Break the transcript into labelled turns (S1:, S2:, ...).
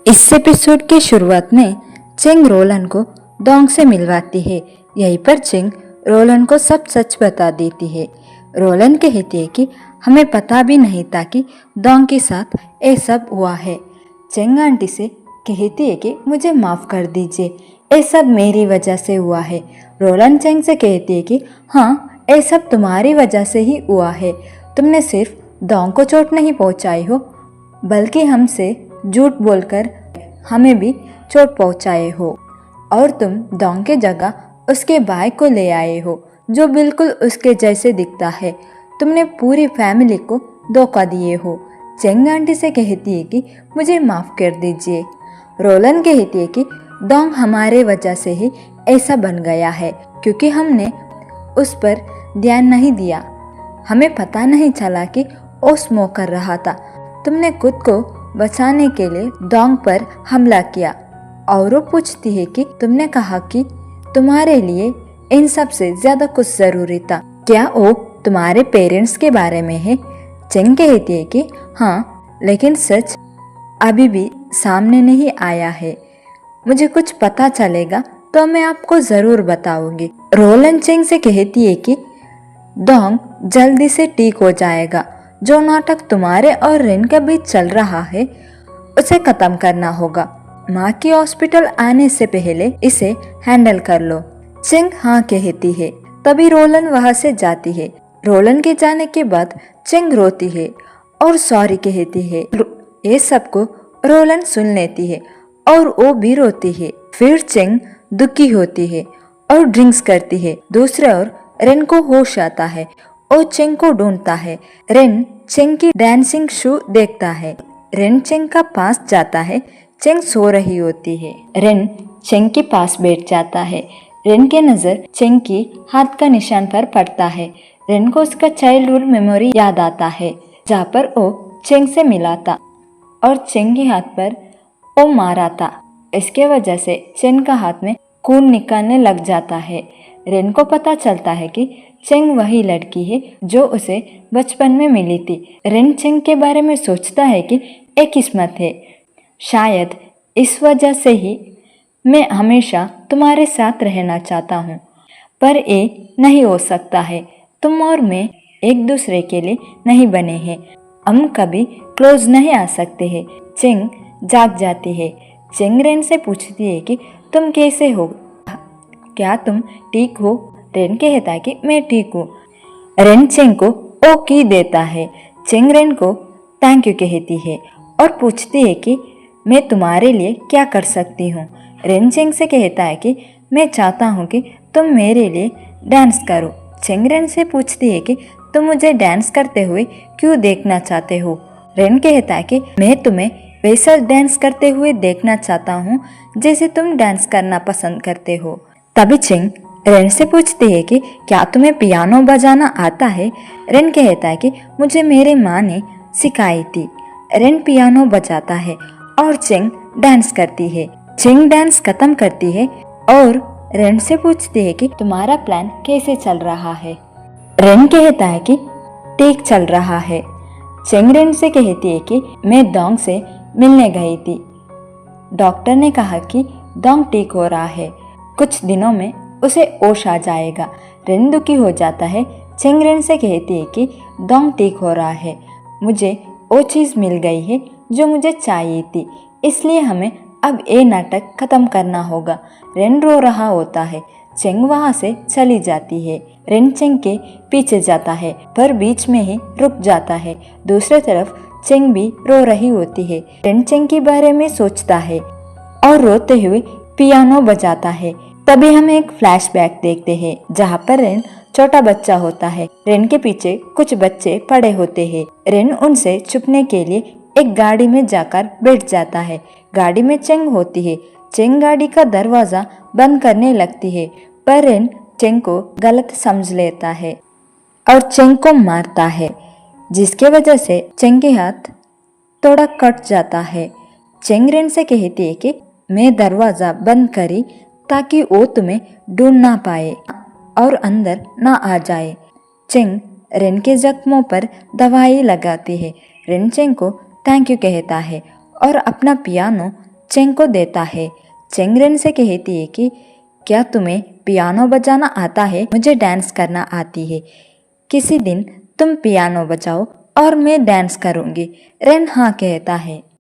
S1: इस एपिसोड के शुरुआत में चेंग रोलन को डोंग से मिलवाती है। यहीं पर चेंग रोलन को सब सच बता देती है। रोलन कहती है कि हमें पता भी नहीं था कि डोंग के साथ ये सब हुआ है। चेंग आंटी से कहती है कि मुझे माफ़ कर दीजिए, ये सब मेरी वजह से हुआ है। रोलन चेंग से कहती है कि हाँ, ये सब तुम्हारी वजह से ही हुआ है। तुमने सिर्फ डोंग को चोट नहीं पहुंचाई हो, बल्कि हमसे झूठ बोलकर हमें भी चोट पहुंचाए हो, और तुम डोंग के जगह उसके भाई को ले आए हो जो बिल्कुल उसके जैसे दिखता है। तुमने पूरी फैमिली को धोखा दिए हो। चेंग आंटी से कहती है कि मुझे माफ़ कर दीजिए। रोलन कहती है कि डोंग हमारे वजह से ही ऐसा बन गया है, क्योंकि हमने उस पर ध्यान नहीं दिया। हमें पता नहीं चला कि वो स्मोक कर रहा था। तुमने खुद को बचाने के लिए डोंग पर हमला किया। और वो पूछती है कि तुमने कहा कि तुम्हारे लिए इन सब से ज्यादा कुछ जरूरी था। क्या वो तुम्हारे पेरेंट्स के बारे में है? चेंग कहती है कि हाँ, लेकिन सच अभी भी सामने नहीं आया है। मुझे कुछ पता चलेगा तो मैं आपको जरूर बताऊंगी। रोलन चेंग से कहती है कि डोंग जल्दी से ठीक हो जाएगा। जो नाटक तुम्हारे और रेन के बीच चल रहा है उसे खत्म करना होगा। माँ की हॉस्पिटल आने से पहले इसे हैंडल कर लो। चेंग हाँ कहती है। तभी रोलन वहाँ से जाती है। रोलन के जाने के बाद चेंग रोती है और सॉरी कहती है। ये सबको रोलन सुन लेती है और वो भी रोती है। फिर चेंग दुखी होती है और ड्रिंक्स करती है। दूसरे ओर रेन को होश आता है और चेंग को ढूंढता है। रेन चेंग की डांसिंग शो देखता है। रेन चेंग का पास जाता है। चेंग सो रही होती है। रेन चेंग के पास बैठ जाता है। रेन की नजर चेंग की हाथ का निशान पर पड़ता है। रेन को उसका चाइल्डहुड मेमोरी याद आता है, जहाँ पर वो चेंग से मिला था और चेंग के हाथ पर वो मारा था। इसके वजह से चेंग का हाथ में खून निकालने लग जाता है। रेन को पता चलता है कि चेंग वही लड़की है जो उसे बचपन में मिली थी। रेन चेंग के बारे में सोचता है कि एक किस्मत है, शायद इस वजह से ही मैं हमेशा तुम्हारे साथ रहना चाहता हूँ, पर ये नहीं हो सकता है। तुम और मैं एक दूसरे के लिए नहीं बने हैं, हम कभी क्लोज नहीं आ सकते हैं। चेंग जाग जाती है। चेंग रेन से पूछती है कि तुम कैसे हो, क्या तुम ठीक हो? रेन कहता है कि मैं ठीक हूँ। रेन चेंग को ओके देता है। चेंग रेन को थैंक यू कहती है और पूछती है कि मैं तुम्हारे लिए क्या कर सकती हूँ। रेन चेंग से कहता है कि मैं चाहता हूँ कि तुम मेरे लिए डांस करो। चेंग रेन से पूछती है कि तुम मुझे डांस करते हुए क्यों देखना चाहते हो? रेन कहता है कि मैं तुम्हें वैसा डांस करते हुए देखना चाहता हूँ जैसे तुम डांस करना पसंद करते हो। तभी चेंग रेन से पूछती है कि क्या तुम्हें पियानो बजाना आता है? रेन कहता है कि मुझे मेरी माँ ने सिखाई थी। रेन पियानो बजाता है और चेंग डांस करती है। चेंग डांस खत्म करती है और रेन से पूछती है कि तुम्हारा प्लान कैसे चल रहा है? रेन कहता है कि ठीक चल रहा है। चेंग रेन से कहती है कि मैं डोंग से मिलने गई थी। डॉक्टर ने कहा कि डोंग ठीक हो रहा है, कुछ दिनों में उसे होश आ जाएगा। रेन दुखी हो जाता है। चेंग रेन से कहती है कि डोंग ठीक हो रहा है, मुझे वो चीज़ मिल गई है जो मुझे चाहिए थी, इसलिए हमें अब ये नाटक खत्म करना होगा। रेन रो रहा होता है। चेंग वहाँ से चली जाती है। रेन चेंग के पीछे जाता है पर बीच में ही रुक जाता है। दूसरी तरफ चेंग भी रो रही होती है। रेन चेंग के बारे में सोचता है और रोते हुए पियानो बजाता है। तभी हम एक फ्लैशबैक देखते हैं जहाँ पर रेन छोटा बच्चा होता है। रेन के पीछे कुछ बच्चे पड़े होते हैं। रेन उनसे छुपने के लिए एक गाड़ी में जाकर बैठ जाता है। गाड़ी में चेंग होती है। चेंग गाड़ी का दरवाजा बंद करने लगती है, पर रेन चेंग को गलत समझ लेता है और चेंग को मारता है, जिसके वजह से चेंग के हाथ थोड़ा कट जाता है। चेंग रेन से कहती है कि मैं दरवाजा बंद करी ताकि वो तुम्हें ढूंढ ना पाए और अंदर ना आ जाए। चेंग रेन के जख्मों पर दवाई लगाती है। रेन चेंग को थैंक यू कहता है और अपना पियानो चेंग को देता है। चेंग रेन से कहती है कि क्या तुम्हें पियानो बजाना आता है? मुझे डांस करना आती है। किसी दिन तुम पियानो बजाओ और मैं डांस करूंगी। रेन हाँ कहता है।